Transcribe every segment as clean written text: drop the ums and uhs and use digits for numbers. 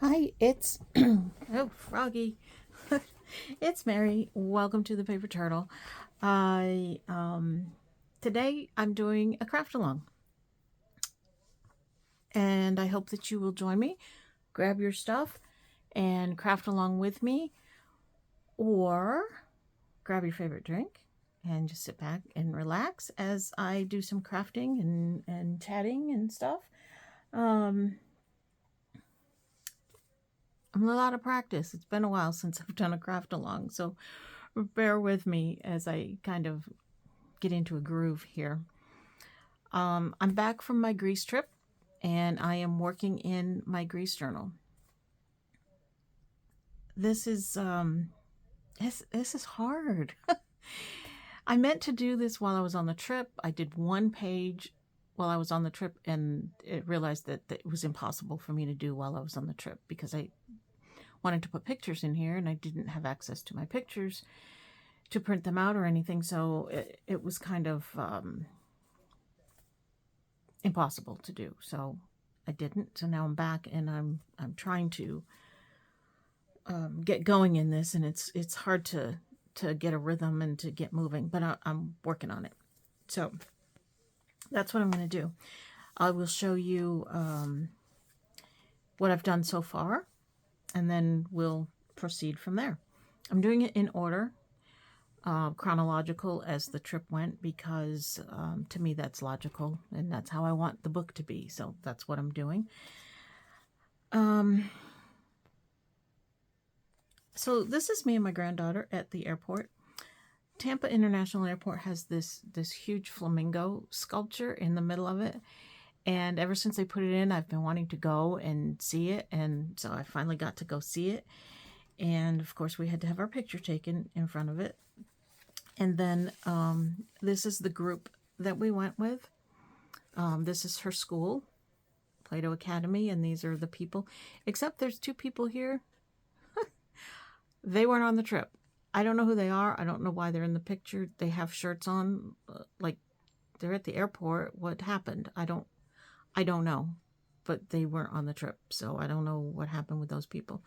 Hi, it's oh Froggy. It's Mary. Welcome to the Paper Turtle. I Today I'm doing a craft along, and I hope that you will join me. Grab your stuff and craft along with me, or grab your favorite drink and just sit back and relax as I do some crafting and chatting and stuff. Um, I'm a lot of practice. It's been a while since I've done a craft along, so bear with me as I kind of get into a groove here. I'm back from my Greece trip and I am working in my Greece journal. This is this is hard. I meant to do this while I was on the trip. I did one page while I was on the trip and it realized that it was impossible for me to do while I was on the trip because I wanted to put pictures in here and I didn't have access to my pictures to print them out or anything. So it was kind of impossible to do. So I didn't. So now I'm back and I'm trying to get going in this, and it's hard to get a rhythm and to get moving, but I'm working on it. So that's what I'm going to do. I will show you what I've done so far, and then we'll proceed from there. I'm doing it in order, chronological as the trip went, because to me that's logical and that's how I want the book to be. So that's what I'm doing. So this is me and my granddaughter at the airport. Tampa International Airport has this huge flamingo sculpture in the middle of it. And ever since they put it in, I've been wanting to go and see it. And so I finally got to go see it. And of course, we had to have our picture taken in front of it. And then this is the group that we went with. This is her school, Plato Academy, and these are the people. Except there's two people here. They weren't on the trip. I don't know who they are. I don't know why they're in the picture. They have shirts on, like they're at the airport. What happened? I don't know. But they weren't on the trip, so I don't know what happened with those people.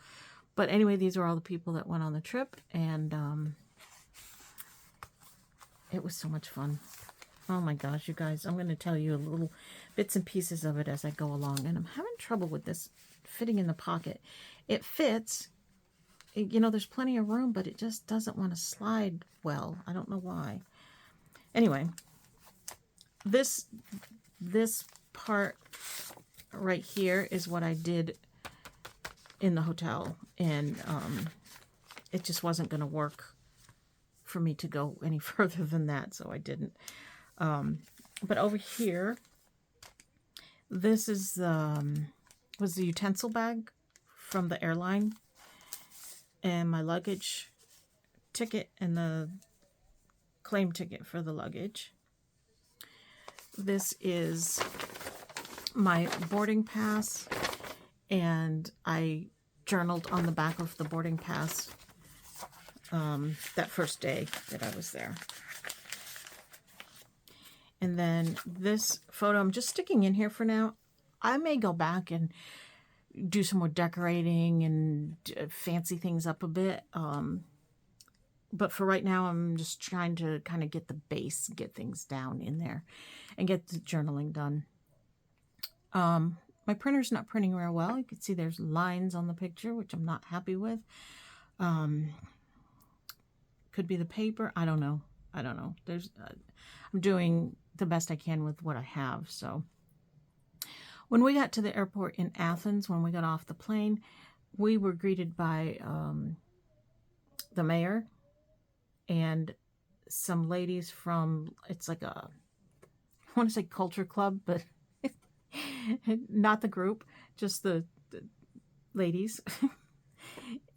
But anyway, these are all the people that went on the trip, and it was so much fun. Oh my gosh, you guys, I'm going to tell you a little bits and pieces of it as I go along, and I'm having trouble with this fitting in the pocket. It fits. You know, there's plenty of room, but it just doesn't want to slide well. I don't know why. Anyway, this part right here is what I did in the hotel, and it just wasn't going to work for me to go any further than that, so I didn't. But over here, this is was the utensil bag from the airline, and my luggage ticket and the claim ticket for the luggage. This is my boarding pass, and I journaled on the back of the boarding pass that first day that I was there. And then this photo I'm just sticking in here for now. I may go back and do some more decorating and fancy things up a bit. But for right now, I'm just trying to kind of get the base, get things down in there, and get the journaling done. My printer's not printing real well. You can see there's lines on the picture, which I'm not happy with. Could be the paper. I don't know. There's I'm doing the best I can with what I have. So when we got to the airport in Athens, when we got off the plane, we were greeted by the mayor and some ladies from, it's like I want to say culture club, but not the group, just the ladies.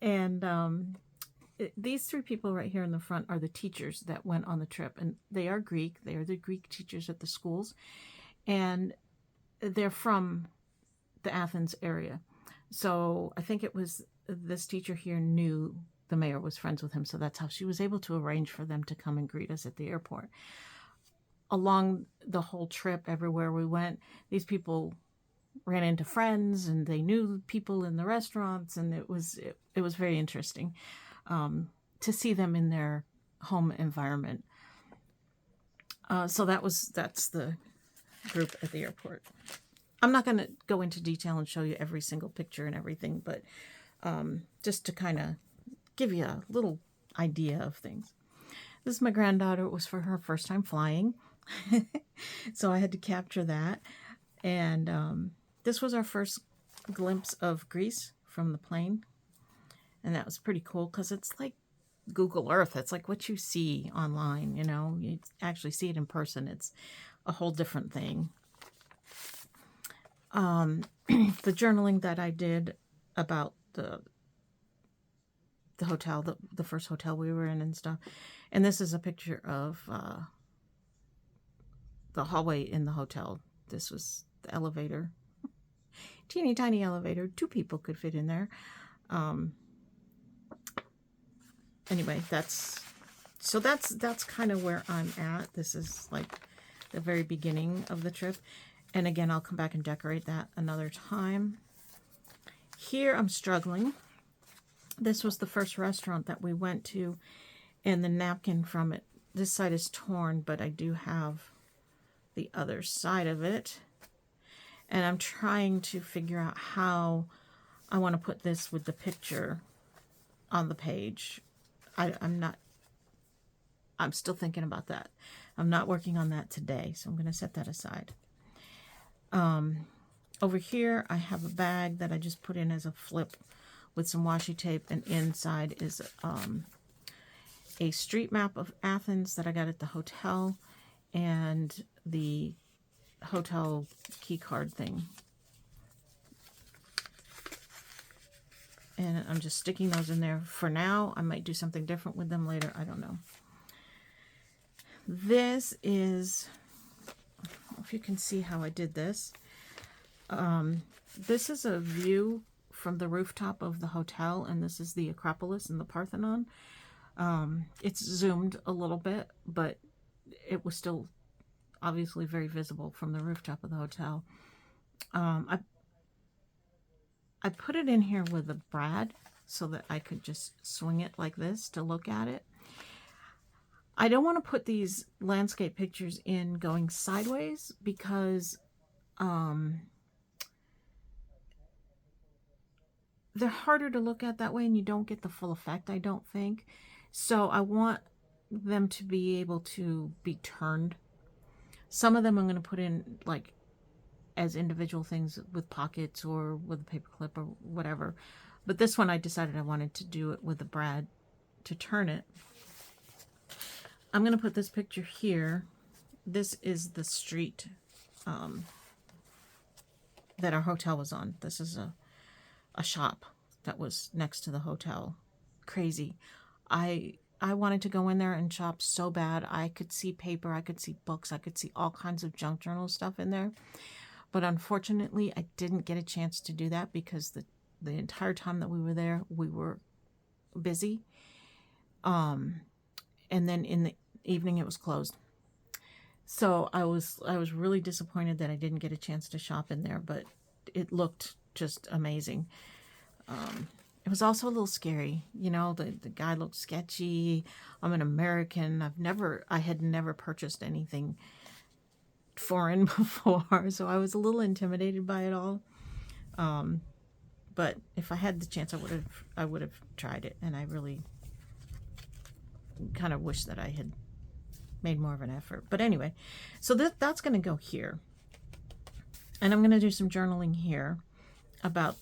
And these three people right here in the front are the teachers that went on the trip, and they are Greek. They are the Greek teachers at the schools, and they're from the Athens area. So I think it was this teacher here knew the mayor was friends with him, so that's how she was able to arrange for them to come and greet us at the airport. Along the whole trip, everywhere we went, these people ran into friends, and they knew people in the restaurants, and it was very interesting to see them in their home environment. So that's the group at the airport. I'm not going to go into detail and show you every single picture and everything, but just to kind of give you a little idea of things. This is my granddaughter. It was for her first time flying. So I had to capture that. And this was our first glimpse of Greece from the plane. And that was pretty cool because it's like Google Earth. It's like what you see online, you know. You actually see it in person. It's a whole different thing. The journaling that I did about the hotel, the first hotel we were in and stuff. And this is a picture of the hallway in the hotel. This was the elevator. Teeny tiny elevator. 2 people could fit in there. Anyway, that's kind of where I'm at. This is like the very beginning of the trip. And again, I'll come back and decorate that another time. Here I'm struggling. This was the first restaurant that we went to, and the napkin from it, this side is torn, but I do have the other side of it. And I'm trying to figure out how I want to put this with the picture on the page. I'm still thinking about that. I'm not working on that today, so I'm going to set that aside. Over here, I have a bag that I just put in as a flip with some washi tape, and inside is a street map of Athens that I got at the hotel, and the hotel key card thing. And I'm just sticking those in there for now. I might do something different with them later. I don't know. This is, I don't know if you can see how I did this. This is a view from the rooftop of the hotel, and this is the Acropolis and the Parthenon. It's zoomed a little bit, but it was still obviously very visible from the rooftop of the hotel. I put it in here with a brad so that I could just swing it like this to look at it. I don't want to put these landscape pictures in going sideways because they're harder to look at that way, and you don't get the full effect, I don't think. So I want them to be able to be turned. Some of them I'm going to put in like as individual things with pockets or with a paper clip or whatever. But this one I decided I wanted to do it with a brad to turn it. I'm going to put this picture here. This is the street that our hotel was on. This is a shop that was next to the hotel. Crazy. I wanted to go in there and shop so bad. I could see paper, I could see books, I could see all kinds of junk journal stuff in there. But unfortunately, I didn't get a chance to do that because the entire time that we were there, we were busy. And then in the evening, it was closed. So I was really disappointed that I didn't get a chance to shop in there, but it looked just amazing. It was also a little scary. You know, the guy looked sketchy. I'm an American. I had never purchased anything foreign before, so I was a little intimidated by it all. But if I had the chance, I would have tried it, and I really kind of wish that I had made more of an effort. But anyway, so that's going to go here, and I'm going to do some journaling here about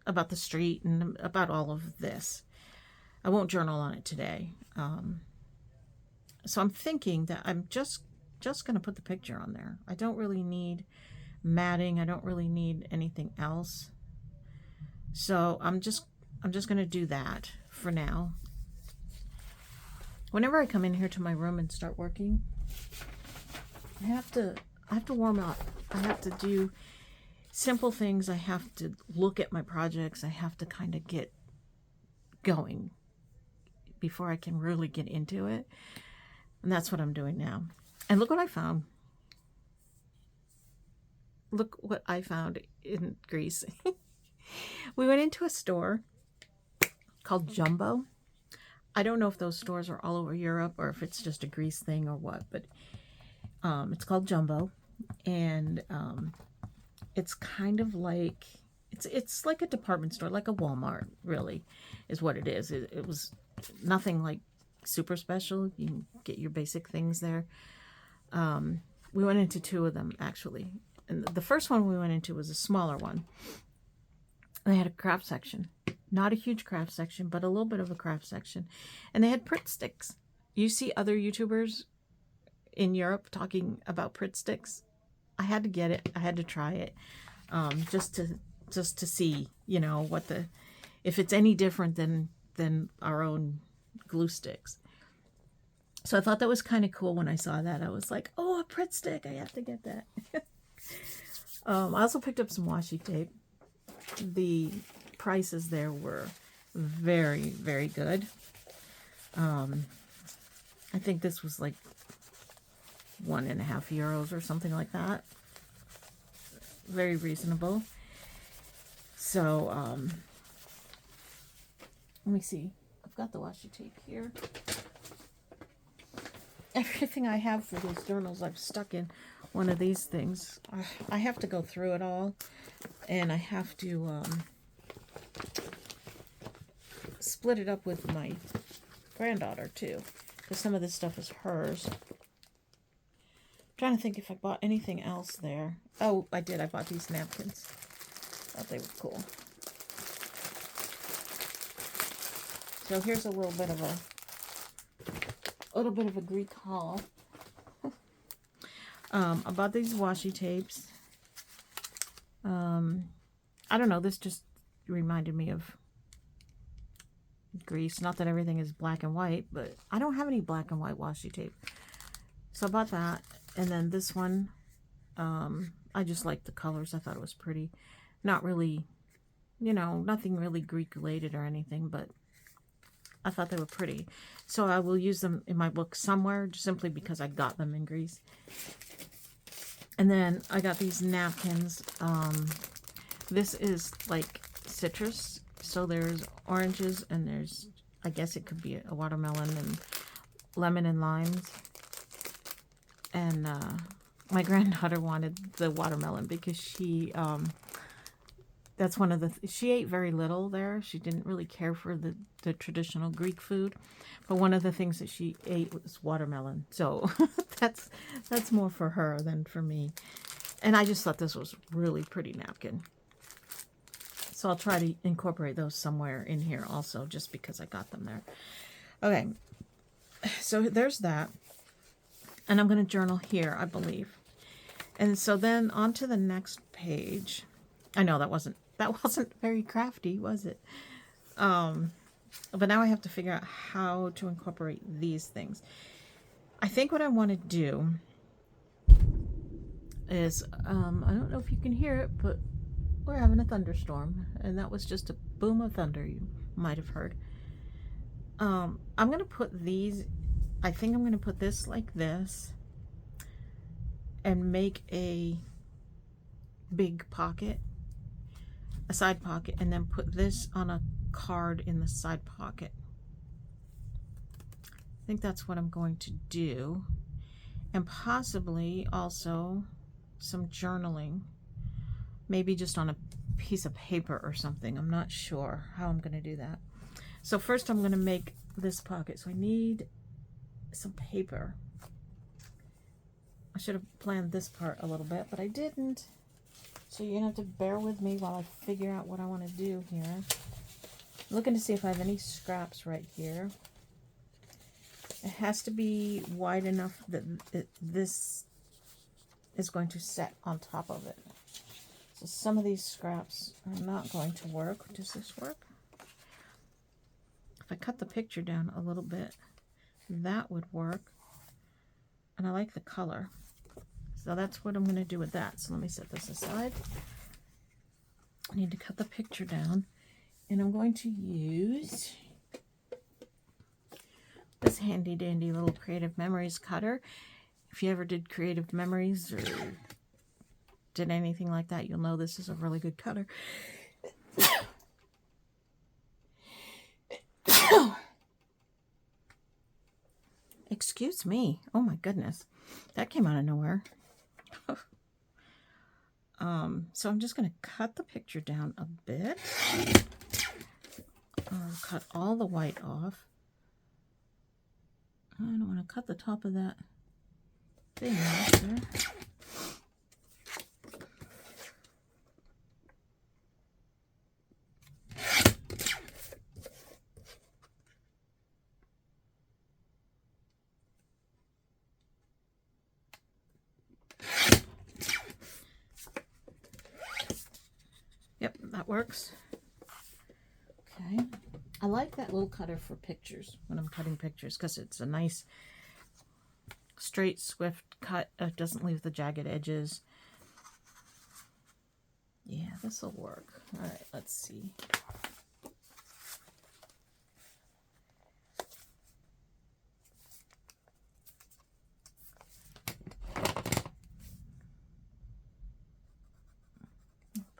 the street and about all of this. I won't journal on it today. So I'm thinking that I'm just going to put the picture on there. I don't really need matting. I don't really need anything else. So I'm just going to do that for now. Whenever I come in here to my room and start working, I have to warm up. I have to do simple things. I have to look at my projects. I have to kind of get going before I can really get into it. And that's what I'm doing now. And look what I found. look what I found in Greece. We went into a store called Jumbo. I don't know if those stores are all over Europe or if it's just a Greece thing or what, but it's called Jumbo, and it's kind of like it's like a department store, like a Walmart, really, is what it is. It was nothing like super special. You can get your basic things there. We went into two of them actually, and the first one we went into was a smaller one. They had a craft section. Not a huge craft section, but a little bit of a craft section. And they had Pritt sticks. You see other YouTubers in Europe talking about Pritt sticks. I had to get it. I had to try it. Just to see, you know, what if it's any different than our own glue sticks. So I thought that was kind of cool when I saw that. I was like, oh, a Pritt stick. I have to get that. I also picked up some washi tape. The prices there were very, very good. I think this was like €1.50 or something like that. Very reasonable. So, let me see. I've got the washi tape here. Everything I have for these journals I've stuck in one of these things. I have to go through it all, and I have to split it up with my granddaughter too, because some of this stuff is hers. I'm trying to think if I bought anything else there. Oh, I did. I bought these napkins. Thought they were cool. So here's a little bit of a Greek haul. I bought these washi tapes. I don't know, this just reminded me of Greece. Not that everything is black and white, but I don't have any black and white washi tape. So I bought that. And then this one, I just liked the colors. I thought it was pretty. Not really, you know, nothing really Greek related or anything, but I thought they were pretty. So I will use them in my book somewhere, simply because I got them in Greece. And then I got these napkins. This is like citrus. So there's oranges and there's, I guess it could be a watermelon and lemon and limes. And my granddaughter wanted the watermelon because she, that's one of the, she ate very little there. She didn't really care for the traditional Greek food. But one of the things that she ate was watermelon. So that's more for her than for me. And I just thought this was really pretty napkin. So I'll try to incorporate those somewhere in here also, just because I got them there. Okay, so there's that. And I'm going to journal here, I believe. And so then on to the next page. I know that wasn't very crafty, was it? But now I have to figure out how to incorporate these things. I think what I want to do is, I don't know if you can hear it, but we're having a thunderstorm. And that was just a boom of thunder you might have heard. I'm going to put these, I think I'm going to put this like this and make a big pocket, a side pocket, and then put this on a card in the side pocket. I think that's what I'm going to do. And possibly also some journaling, maybe just on a piece of paper or something. I'm not sure how I'm going to do that. So first I'm going to make this pocket. So I need some paper. I should have planned this part a little bit, but I didn't. So you're going to have to bear with me while I figure out what I want to do here. I'm looking to see if I have any scraps right here. It has to be wide enough that this is going to set on top of it. So some of these scraps are not going to work. Does this work? If I cut the picture down a little bit, that would work. And I like the color. So that's what I'm going to do with that. So let me set this aside. I need to cut the picture down. And I'm going to use this handy dandy little Creative Memories cutter. If you ever did Creative Memories or did anything like that, you'll know this is a really good cutter. Excuse me. Oh my goodness. That came out of nowhere. So I'm just going to cut the picture down a bit. Cut all the white off. I don't want to cut the top of that thing off there. Yep, that works. Okay. I like that little cutter for pictures when I'm cutting pictures because it's a nice straight, swift cut. It doesn't leave the jagged edges. Yeah, this will work. All right, let's see.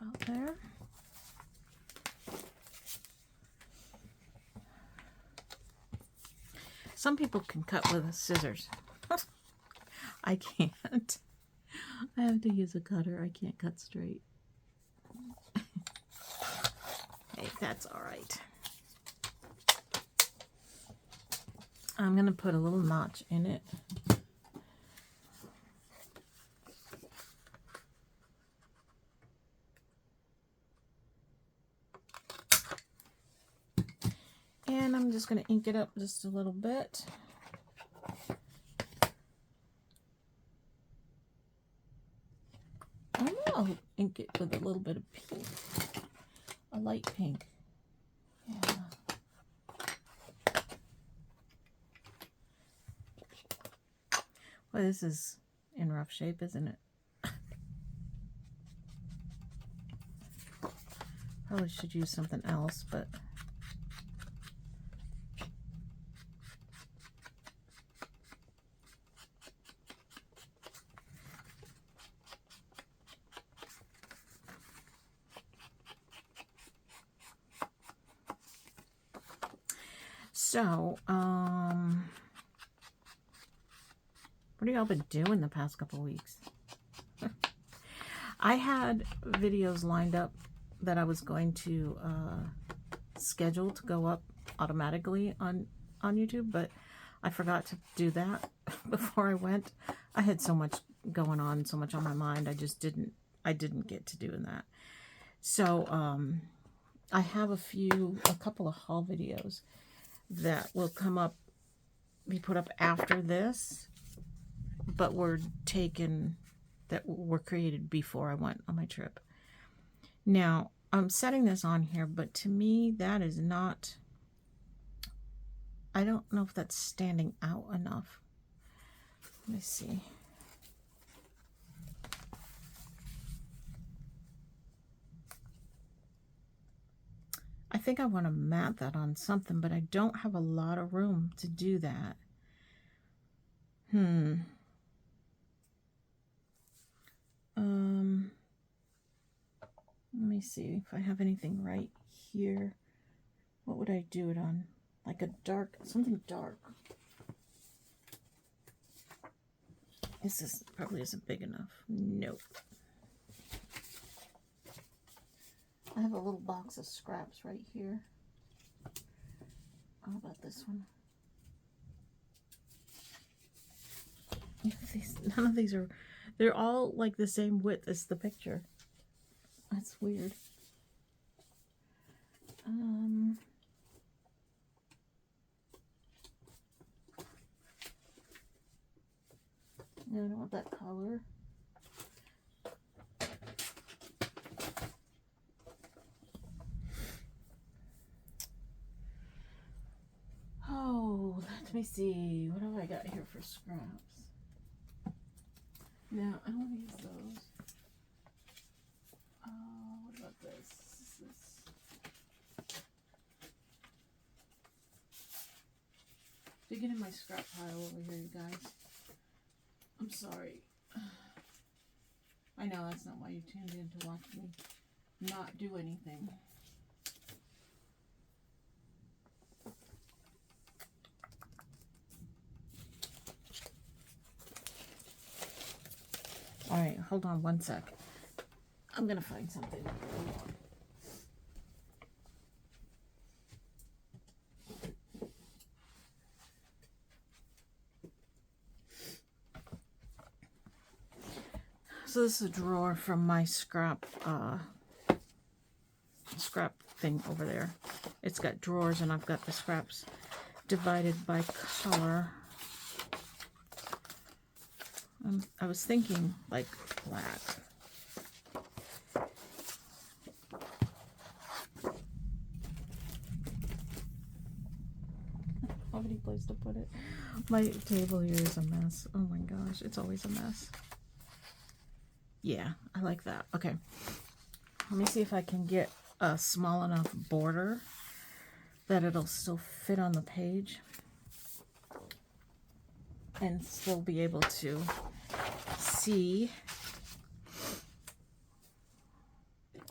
About there. Some people can cut with scissors. I can't. I have to use a cutter. I can't cut straight. Hey, that's all right. I'm going to put a little notch in it. And I'm just going to ink it up just a little bit. I'll ink it with a little bit of pink, a light pink. Yeah. Well, this is in rough shape, isn't it? Probably should use something else, but so, what have y'all been doing the past couple weeks? I had videos lined up that I was going to schedule to go up automatically on YouTube, but I forgot to do that before I went. I had so much going on, so much on my mind. I didn't get to doing that. So, I have a couple of haul videos that will be put up after this, but were created before I went on my trip. Now, I'm setting this on here, but to me, that is not, I don't know if that's standing out enough. Let me see. I think I want to mat that on something, but I don't have a lot of room to do that. Let me see if I have anything right here. What would I do it on? Like a dark, something dark. This probably isn't big enough. Nope. I have a little box of scraps right here. How about this one? None of these are, they're all like the same width as the picture. That's weird. I don't want that color. Oh, let me see. What have I got here for scraps? Now, I don't want to use those. What about this? Digging in my scrap pile over here, you guys. I'm sorry. I know that's not why you tuned in to watch me not do anything. All right, hold on one sec. I'm gonna find something. So this is a drawer from my scrap thing over there. It's got drawers and I've got the scraps divided by color. I was thinking like black. Not any place to put it. My table here is a mess. Oh my gosh, it's always a mess. Yeah, I like that. Okay, let me see if I can get a small enough border that it'll still fit on the page and still be able to see.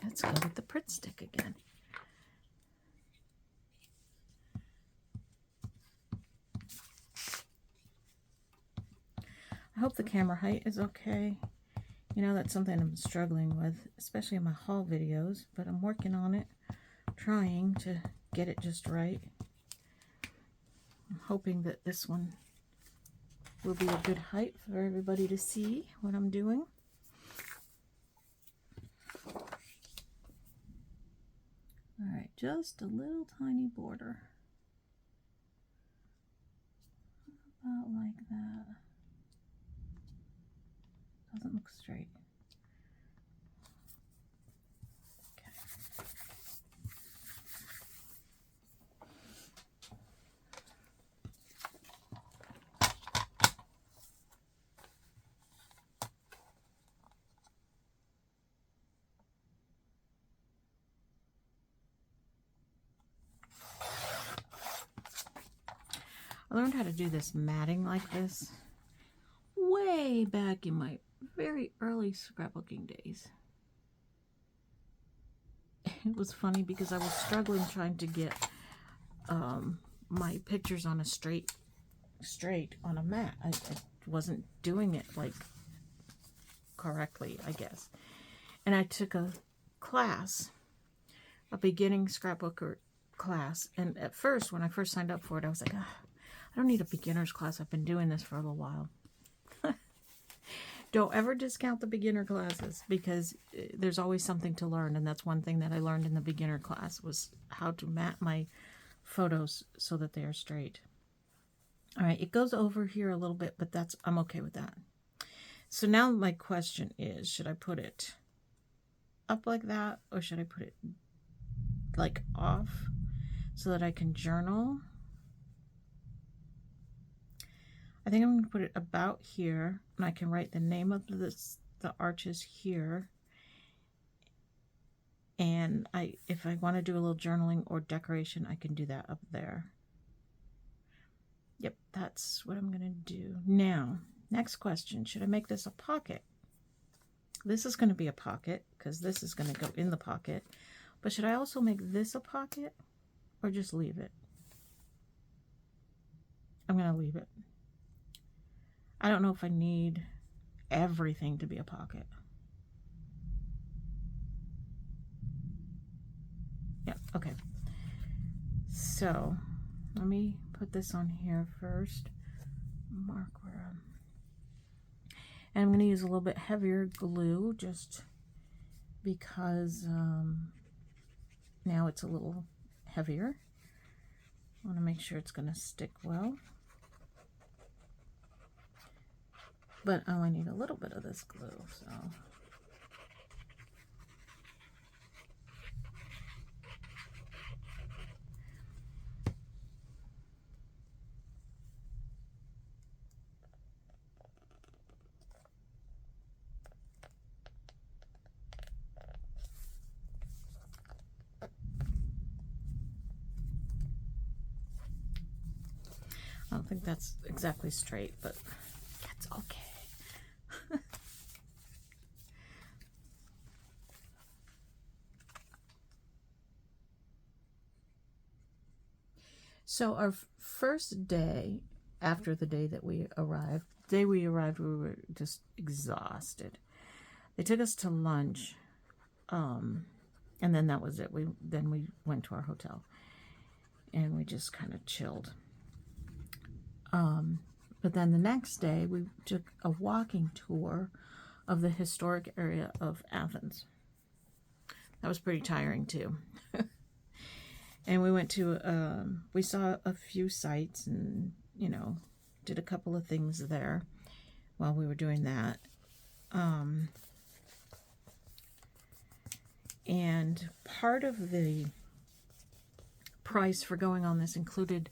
Let's go with the Pritt stick again. I hope the camera height is okay. You know, that's something I'm struggling with, especially in my haul videos, but I'm working on it, trying to get it just right. I'm hoping that this one will be a good height for everybody to see what I'm doing. All right, just a little tiny border. About like that. Doesn't look straight. Okay. I learned how to do this matting like this way back in my very early scrapbooking days. It was funny because I was struggling trying to get my pictures on a straight on a mat. I wasn't doing it like correctly, I guess. And I took a class, a beginning scrapbooker class. And at first, when I first signed up for it, I was like, I don't need a beginner's class. I've been doing this for a little while. Don't ever discount the beginner classes because there's always something to learn. And that's one thing that I learned in the beginner class was how to mat my photos so that they are straight. All right, it goes over here a little bit, but I'm okay with that. So now my question is, should I put it up like that or should I put it like off so that I can journal? I think I'm going to put it about here, and I can write the name of the arches here. And if I want to do a little journaling or decoration, I can do that up there. Yep, that's what I'm going to do. Now, next question, should I make this a pocket? This is going to be a pocket because this is going to go in the pocket. But should I also make this a pocket or just leave it? I'm going to leave it. I don't know if I need everything to be a pocket. Yeah, okay. So let me put this on here first. Mark where and I'm going to use a little bit heavier glue just because now it's a little heavier. I want to make sure it's going to stick well. But I only need a little bit of this glue, so. I don't think that's exactly straight, but that's okay. So our first day after the day that we arrived, we were just exhausted. They took us to lunch, and then that was it. We went to our hotel, and we just kind of chilled. But then the next day, we took a walking tour of the historic area of Athens. That was pretty tiring too. And we went to, we saw a few sites and, you know, did a couple of things there while we were doing that. And part of the price for going on this included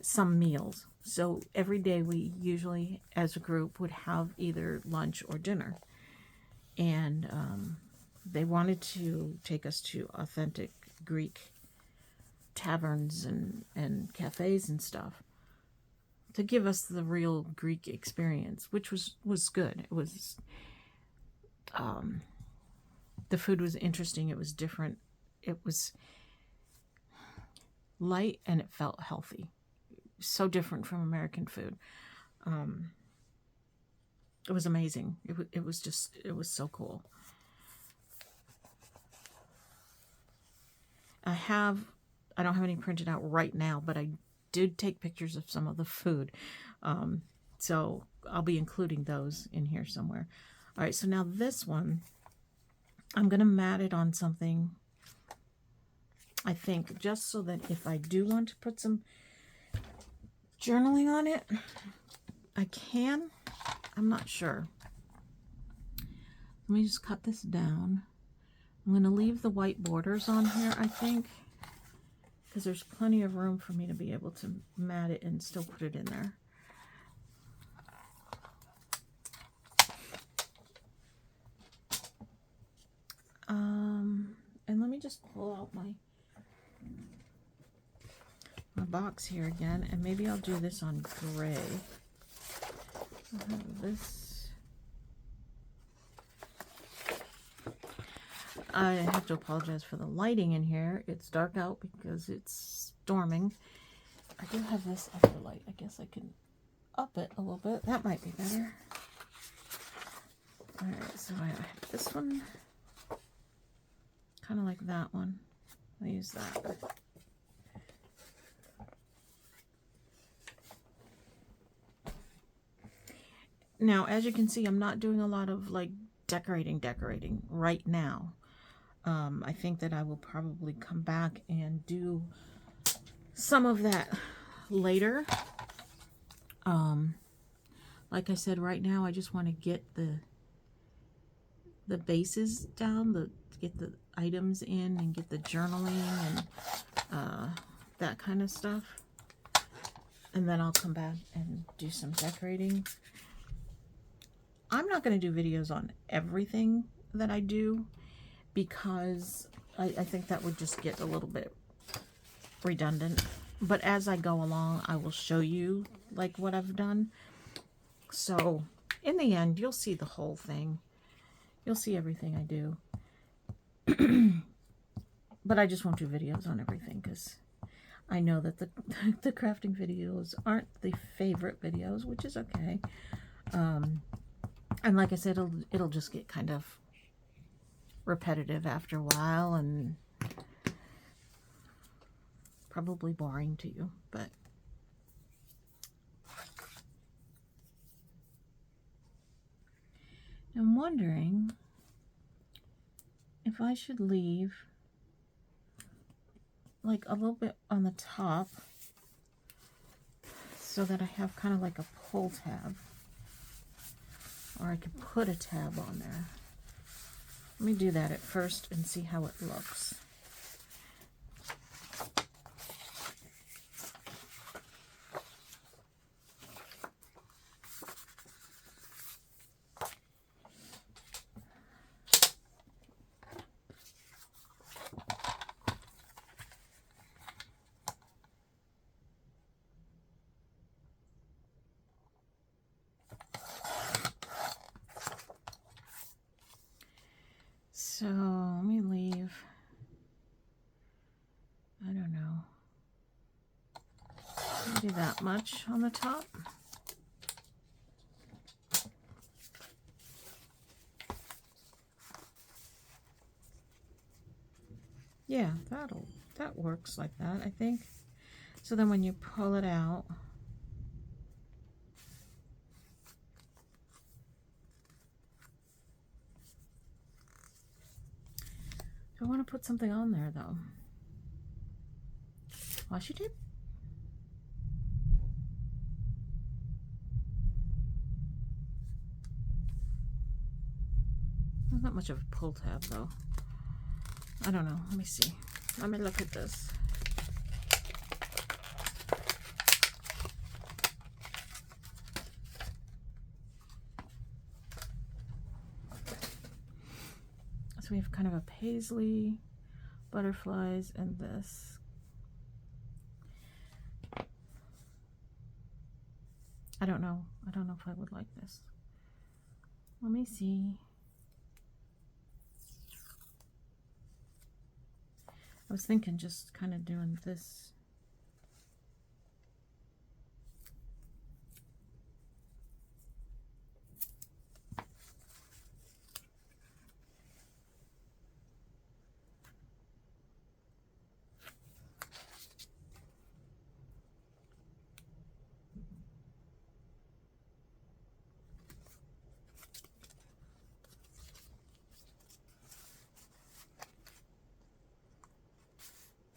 some meals. So every day we usually, as a group, would have either lunch or dinner. And they wanted to take us to authentic Greek taverns and cafes and stuff to give us the real Greek experience, which was good. It was the food was interesting. It was different. It was light and it felt healthy. So different from American food. It was amazing. It was so cool. I don't have any printed out right now, but I did take pictures of some of the food. So I'll be including those in here somewhere. All right, so now this one, I'm going to mat it on something, I think, just so that if I do want to put some journaling on it, I can. I'm not sure. Let me just cut this down. I'm going to leave the white borders on here, I think, because there's plenty of room for me to be able to mat it and still put it in there. And let me just pull out my box here again, and maybe I'll do this on gray. I'll have this. I have to apologize for the lighting in here. It's dark out because it's storming. I do have this extra light. I guess I can up it a little bit. That might be better. Alright, so I have this one. Kind of like that one. I'll use that. Now, as you can see, I'm not doing a lot of like decorating right now. I think that I will probably come back and do some of that later. Like I said, right now I just want to get the bases down, get the items in and get the journaling and that kind of stuff. And then I'll come back and do some decorating. I'm not going to do videos on everything that I do because I think that would just get a little bit redundant. But as I go along, I will show you like what I've done. So in the end, you'll see the whole thing. You'll see everything I do. But I just won't do videos on everything because I know that the crafting videos aren't the favorite videos, which is okay. And like I said, it'll just get kind of repetitive after a while and probably boring to you, but I'm wondering if I should leave like a little bit on the top so that I have kind of like a pull tab, or I could put a tab on there. Let me do that at first and see how it looks. So let me leave do that much on the top. Yeah, that works like that, I think. So then when you pull it out, I want to put something on there though. Washi tape? Not much of a pull tab though. I don't know. Let me see. Let me look at this. So we have kind of a paisley, butterflies, and this. I don't know. I don't know if I would like this. Let me see. I was thinking just kind of doing this.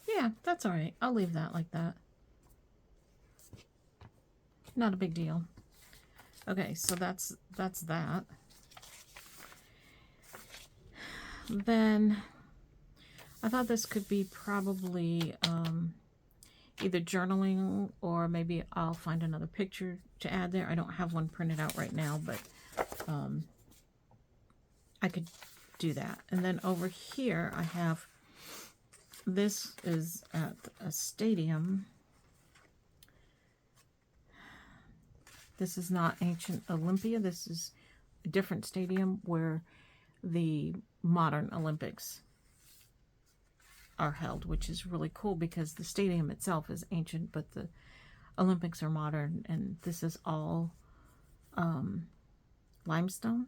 Yeah, that's all right. I'll leave that like that. Not a big deal. Okay, so that's that. Then I thought this could be probably either journaling, or maybe I'll find another picture to add there. I don't have one printed out right now, but I could do that. And then over here I have, this is at a stadium. This is not Ancient Olympia. This is a different stadium where the modern Olympics are held, which is really cool because the stadium itself is ancient, but the Olympics are modern, and this is all limestone,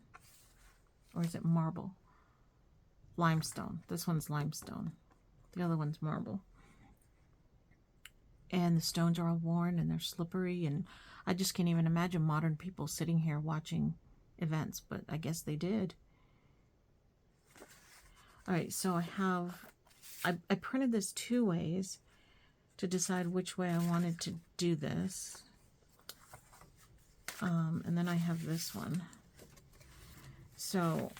or is it marble? Limestone. This one's limestone. The other one's marble. And the stones are all worn and they're slippery, and I just can't even imagine modern people sitting here watching events, but I guess they did. All right, so I printed this 2 ways to decide which way I wanted to do this. And then I have this one. So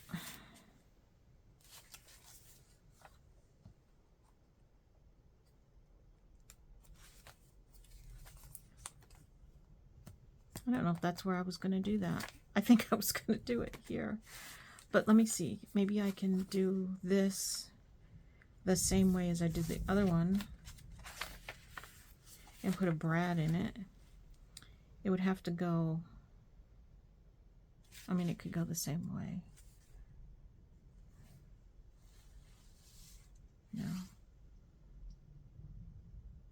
I don't know if that's where I was going to do that. I think I was going to do it here. But let me see. Maybe I can do this the same way as I did the other one and put a brad in it. It would have to go, I mean, it could go the same way. No.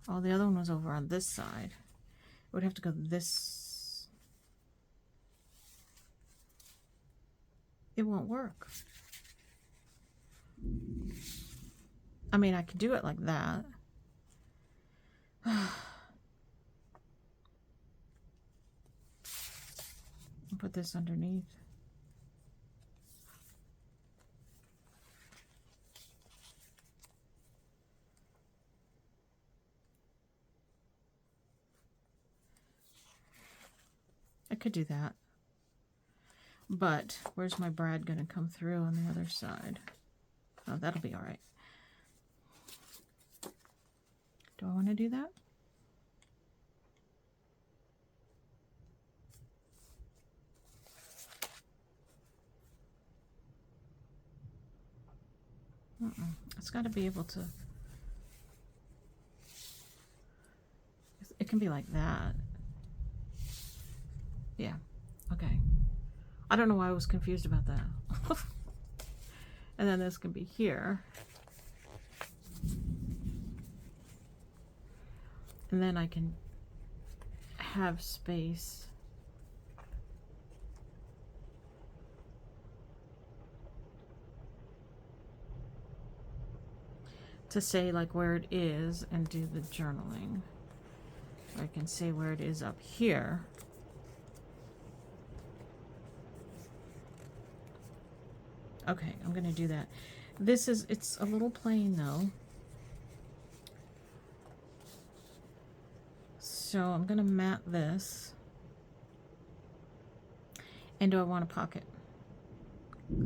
Oh, the other one was over on this side. It would have to go this. It won't work. I mean, I could do it like that. Put this underneath. I could do that. But where's my brad going to come through on the other side? Oh, that'll be all right. Do I want to do that? It's got to be able to. It can be like that. Yeah. Okay. I don't know why I was confused about that. And then this can be here. And then I can have space to say like where it is and do the journaling. I can say where it is up here. Okay, I'm gonna do that. It's a little plain though. So I'm gonna mat this. And do I want a pocket?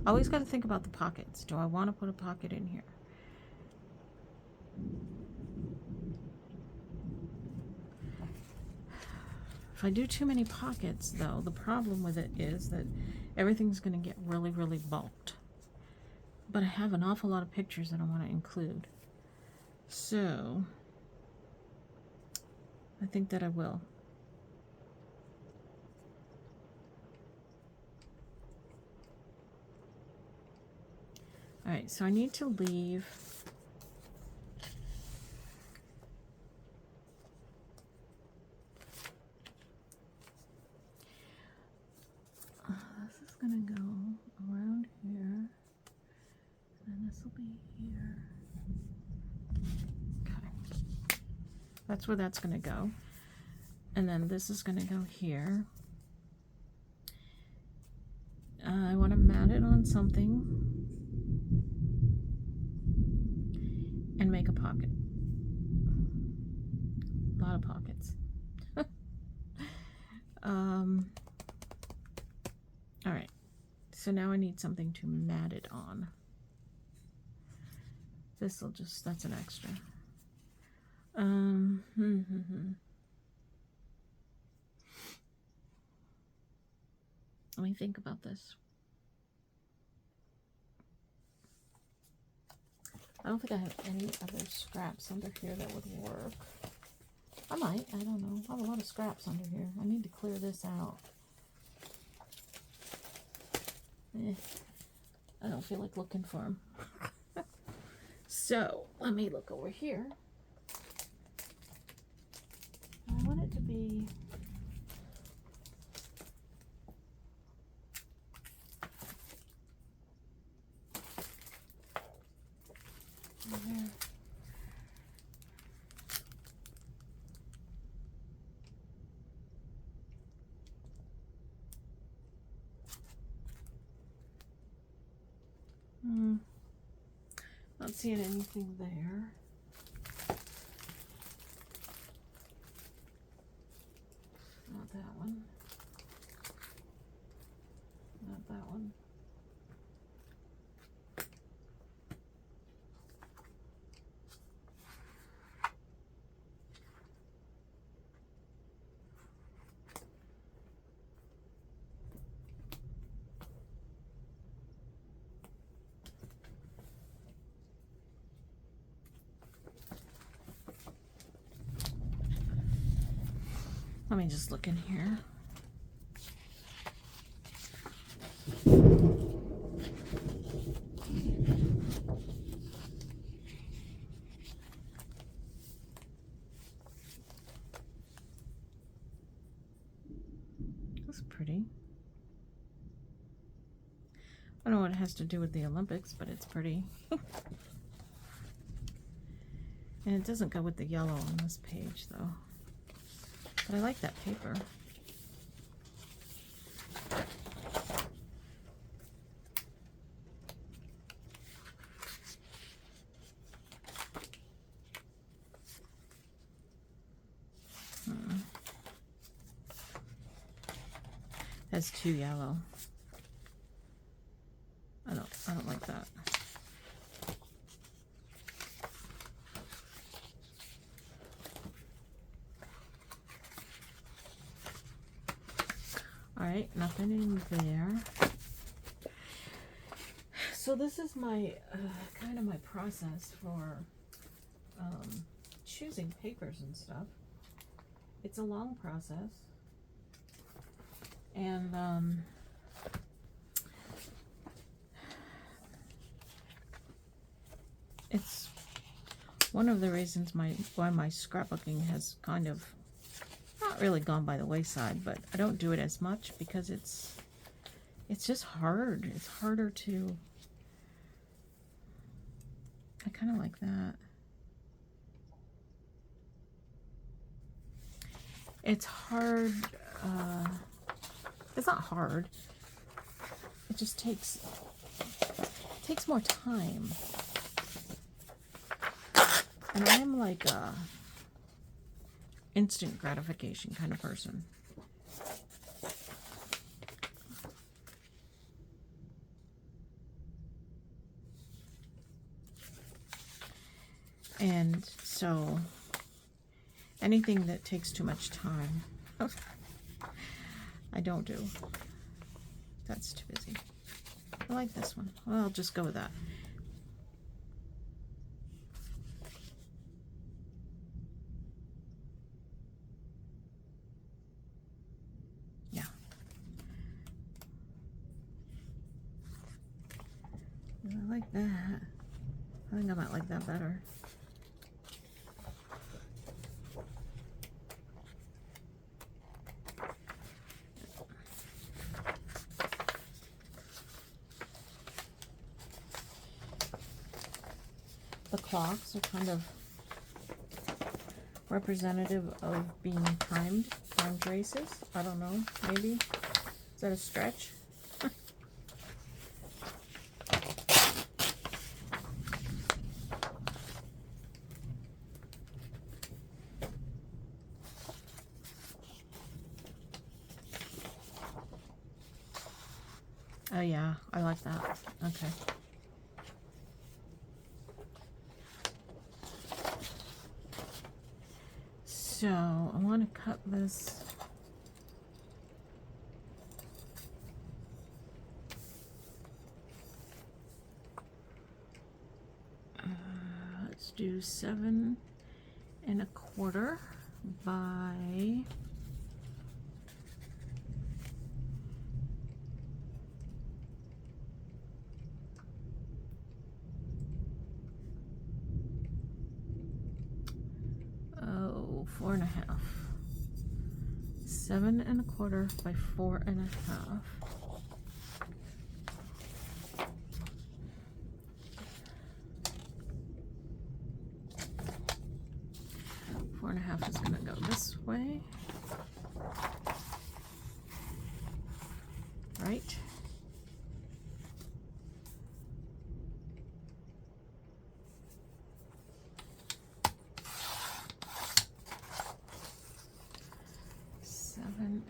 Always gotta think about the pockets. Do I want to put a pocket in here? If I do too many pockets though, the problem with it is that everything's gonna get really, really bulked. But I have an awful lot of pictures that I want to include. So I think that I will. All right, so I need to leave this is gonna go around here, and this will be here. Okay, that's where that's gonna go, and then this is gonna go here. I want to mat it on something and make a pocket. A lot of pockets. All right, so now I need something to mat it on. This'll just, that's an extra. Let me think about this. I don't think I have any other scraps under here that would work. I might, I don't know. I have a lot of scraps under here. I need to clear this out. I don't feel like looking for them. So, let me look over here. I want it to be... there. Not seeing anything there. Not that one. Not that one. Let me just look in here. That's pretty. I don't know what it has to do with the Olympics, but it's pretty. And it doesn't go with the yellow on this page, though. But I like that paper. Has two yellow. I don't like that. All right, nothing in there. So this is my kind of my process for choosing papers and stuff. It's a long process, and it's one of the reasons why my scrapbooking has kind of not really gone by the wayside, but I don't do it as much because it's just hard. It's harder to, I kind of like that. It's hard, it's not hard. It just takes more time. And I'm like a instant gratification kind of person. And so anything that takes too much time, I don't do. That's too busy. I like this one. Well, I'll just go with that. Yeah. I like that. I think I might like that better. The clocks are kind of representative of being timed races. I don't know, maybe. Is that a stretch? Oh yeah, I like that. Okay. So I want to cut this. Let's do 7 1/4 by 4 1/2. 7 1/4 by 4 1/2. 4 1/2 is going to go this way. Right.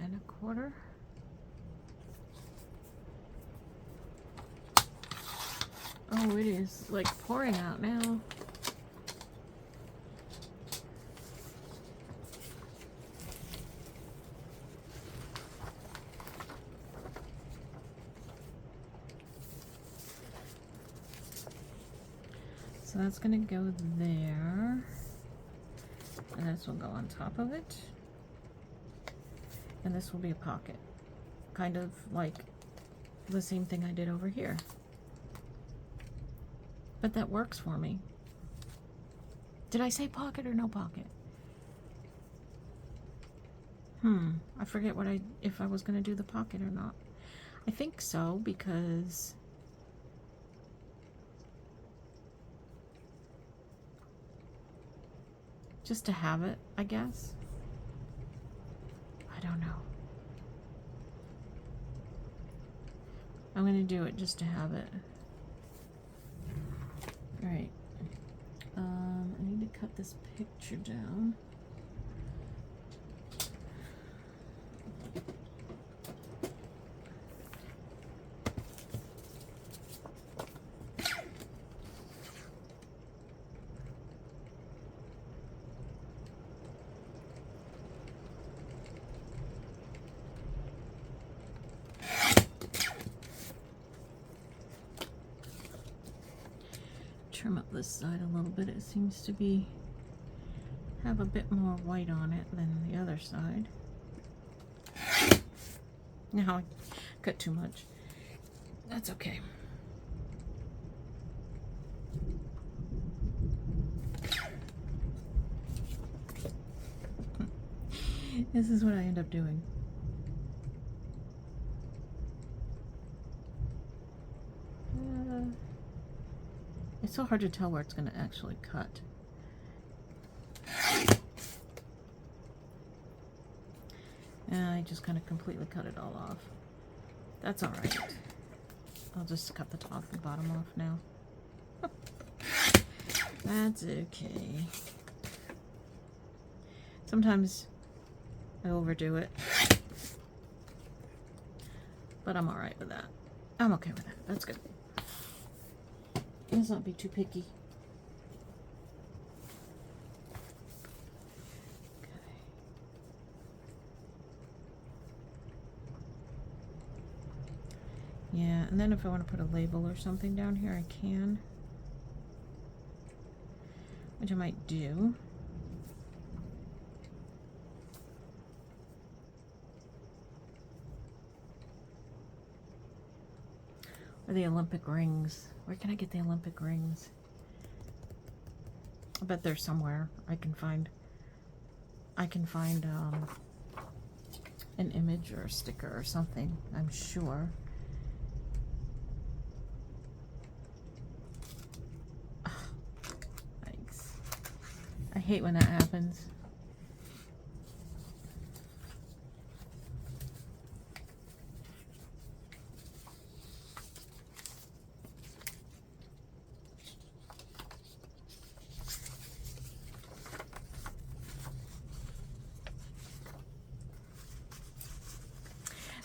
And 1/4. Oh, it is like pouring out now. So that's going to go there. And this will go on top of it. And this will be a pocket. Kind of like the same thing I did over here. But that works for me. Did I say pocket or no pocket? I forget if I was going to do the pocket or not. I think so, because just to have it, I guess. I don't know. I'm going to do it just to have it. All right. I need to cut this picture down. Trim up this side a little bit. It seems to have a bit more white on it than the other side. Now I cut too much. That's okay. This is what I end up doing. It's so hard to tell where it's going to actually cut. And I just kind of completely cut it all off. That's all right. I'll just cut the top and bottom off now. That's okay. Sometimes I overdo it, but I'm all right with that. I'm okay with that. That's good. Let's not be too picky. Yeah, and then if I want to put a label or something down here, I can. Which I might do. Or the Olympic rings. Where can I get the Olympic rings? I bet they're somewhere. I can find an image or a sticker or something, I'm sure. Thanks. I hate when that happens.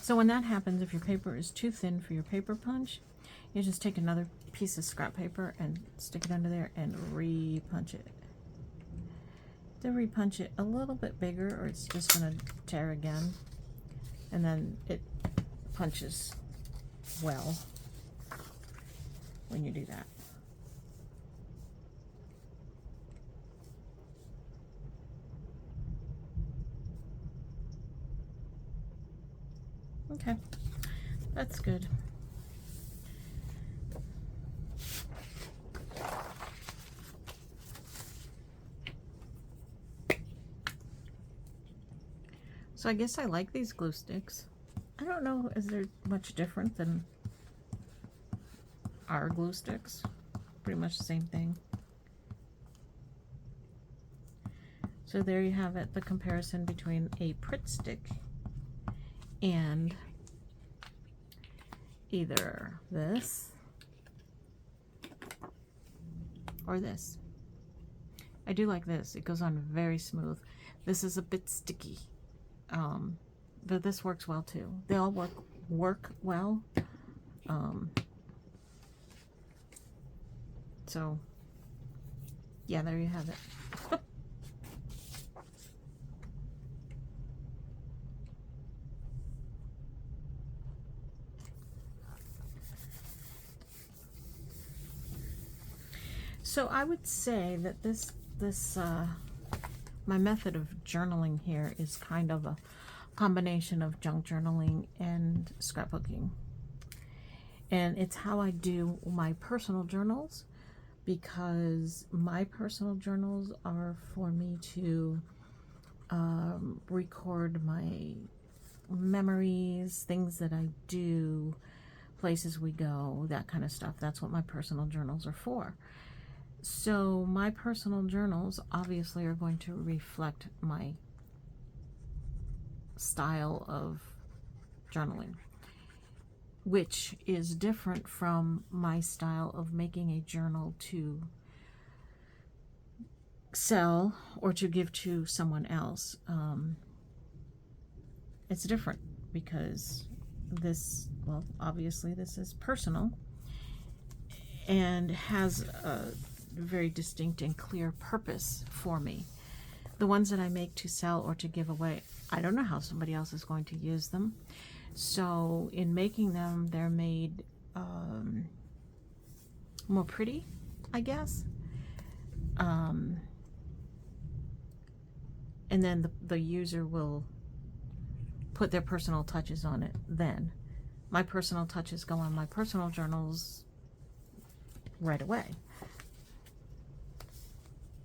So when that happens, if your paper is too thin for your paper punch, you just take another piece of scrap paper and stick it under there and re-punch it. To re-punch it a little bit bigger, or it's just going to tear again. And then it punches well when you do that. Okay, that's good. So I guess I like these glue sticks. I don't know, is there much different than our glue sticks? Pretty much the same thing. So there you have it, the comparison between a Pritt stick and either this or this. I do like this. It goes on very smooth. This is a bit sticky, but this works well too. They all work well. So yeah, there you have it. So I would say that my method of journaling here is kind of a combination of junk journaling and scrapbooking. And it's how I do my personal journals, because my personal journals are for me to record my memories, things that I do, places we go, that kind of stuff. That's what my personal journals are for. So my personal journals obviously are going to reflect my style of journaling, which is different from my style of making a journal to sell or to give to someone else. It's different because this, well, obviously this is personal and has a very distinct and clear purpose for me. The ones that I make to sell or to give away, I don't know how somebody else is going to use them. So in making them, they're made more pretty, I guess. And then the user will put their personal touches on it then. My personal touches go on my personal journals right away.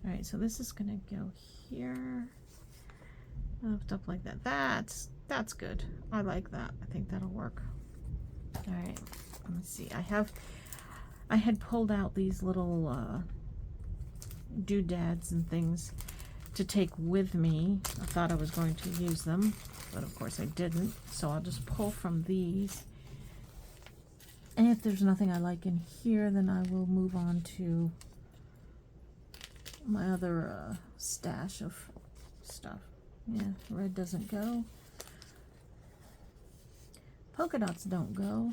All right, so this is going to go here. Stuff like that. That's good. I like that. I think that'll work. All right, let me see. I had pulled out these little doodads and things to take with me. I thought I was going to use them, but of course I didn't. So I'll just pull from these. And if there's nothing I like in here, then I will move on to my other stash of stuff. Yeah, red doesn't go. Polka dots don't go.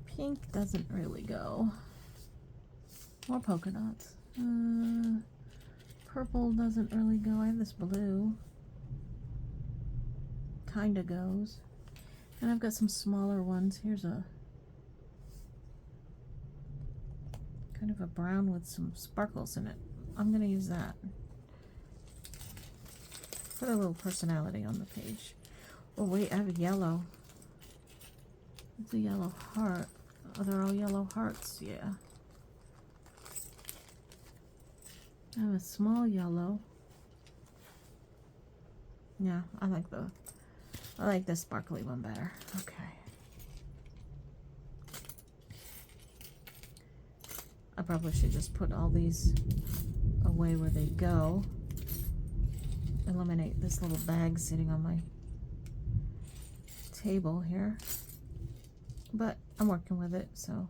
Pink doesn't really go. More polka dots. Purple doesn't really go. I have this blue. Kinda goes. And I've got some smaller ones. Here's a kind of a brown with some sparkles in it. I'm gonna use that. Put a little personality on the page. Oh wait, I have a yellow. It's a yellow heart. Oh, they're all yellow hearts, yeah. I have a small yellow. Yeah, I like the sparkly one better. Okay. I probably should just put all these away where they go. Eliminate this little bag sitting on my table here. But I'm working with it, so.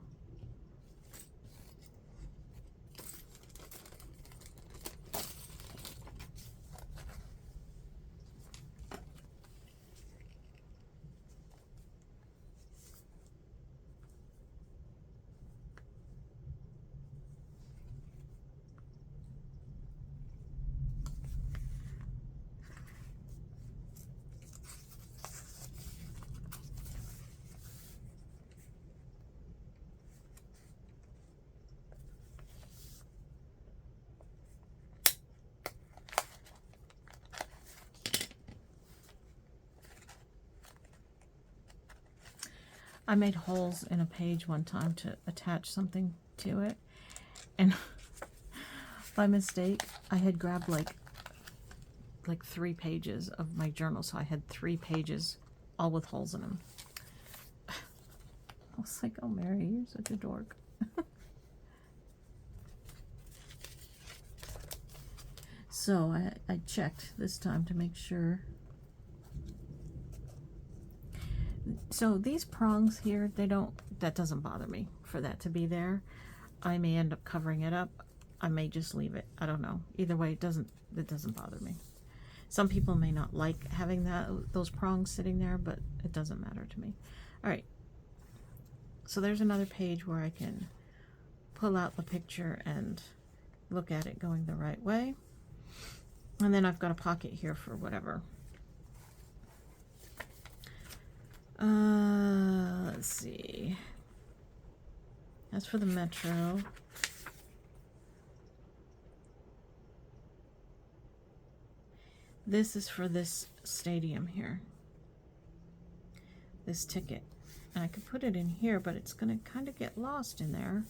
I made holes in a page one time to attach something to it, and by mistake I had grabbed like 3 pages of my journal, so I had 3 pages all with holes in them. I was like, oh Mary, you're such a dork. So I checked this time to make sure. So these prongs here, that doesn't bother me for that to be there. I may end up covering it up. I may just leave it. I don't know. Either way, it doesn't bother me. Some people may not like having those prongs sitting there, but it doesn't matter to me. All right. So there's another page where I can pull out the picture and look at it going the right way. And then I've got a pocket here for whatever. Let's see. That's for the Metro. This is for this stadium here. This ticket. And I could put it in here, but it's going to kind of get lost in there.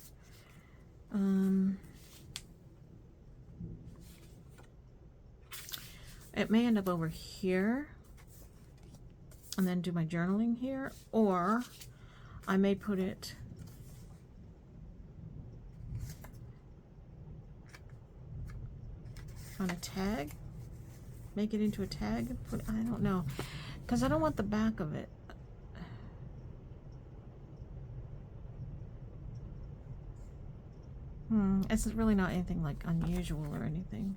It may end up over here and then do my journaling here, or I may put it on a tag, make it into a tag, I don't know, because I don't want the back of it. It's really not anything like unusual or anything.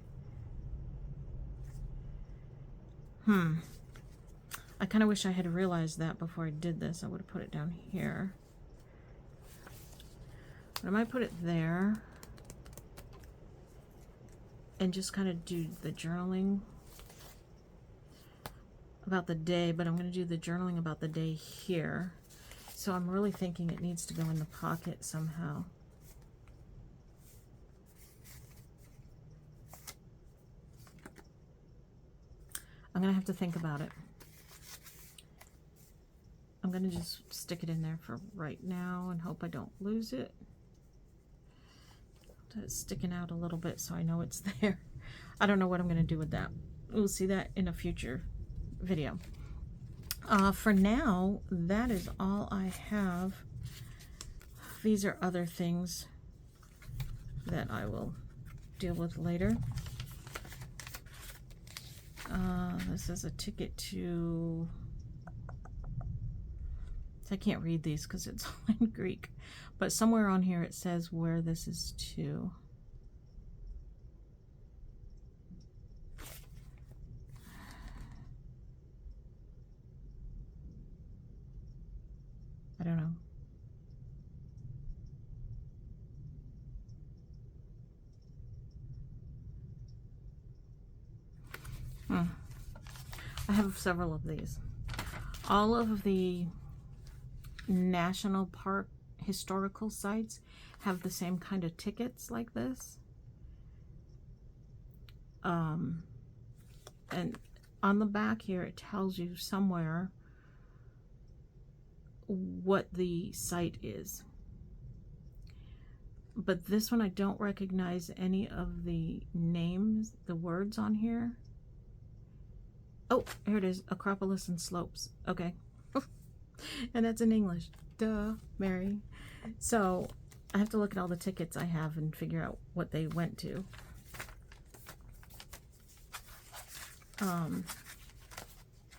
I kind of wish I had realized that before I did this. I would have put it down here. But I might put it there and just kind of do the journaling about the day, but I'm going to do the journaling about the day here. So I'm really thinking it needs to go in the pocket somehow. I'm going to have to think about it. I'm going to just stick it in there for right now and hope I don't lose it. That's sticking out a little bit so I know it's there. I don't know what I'm going to do with that. We'll see that in a future video. For now, that is all I have. These are other things that I will deal with later. This is a ticket to... I can't read these because it's all in Greek, but somewhere on here it says where this is to. I don't know. I have several of these. All of the national park historical sites have the same kind of tickets like this. And on the back here it tells you somewhere what the site is. But this one I don't recognize any of the names, the words on here. Oh, here it is, Acropolis and Slopes. Okay. And that's in English. Duh, Mary. So I have to look at all the tickets I have and figure out what they went to.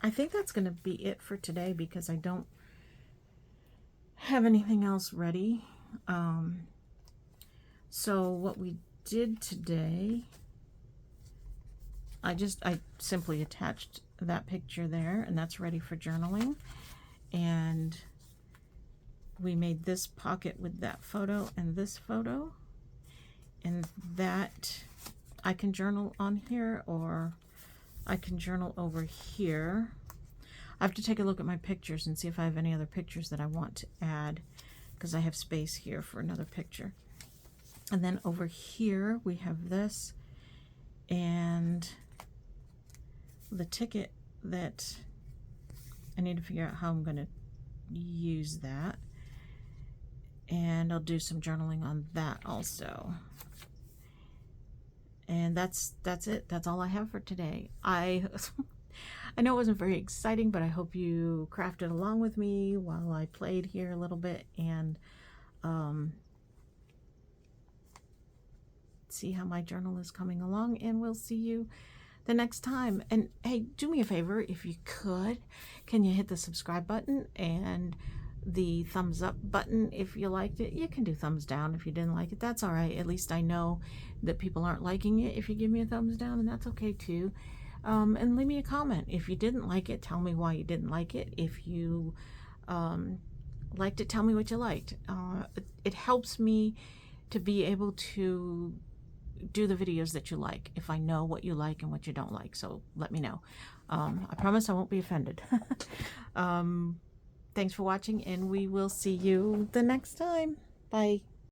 I think that's going to be it for today because I don't have anything else ready. So what we did today, I simply attached that picture there, and that's ready for journaling. And we made this pocket with that photo and this photo, and that I can journal on here, or I can journal over here. I have to take a look at my pictures and see if I have any other pictures that I want to add, because I have space here for another picture. And then over here we have this and the ticket that I need to figure out how I'm going to use that, and I'll do some journaling on that also. And that's it. That's all I have for today. I know it wasn't very exciting, but I hope you crafted along with me while I played here a little bit, and see how my journal is coming along, and we'll see you the next time. And hey, do me a favor, if you could, can you hit the subscribe button and the thumbs up button if you liked it? You can do thumbs down if you didn't like it. That's all right. At least I know that people aren't liking it if you give me a thumbs down, and that's okay too. And leave me a comment. If you didn't like it, tell me why you didn't like it. If you liked it, tell me what you liked. It helps me to be able to do the videos that you like if I know what you like and what you don't like. So let me know. I promise I won't be offended. Thanks for watching, and we will see you the next time. Bye.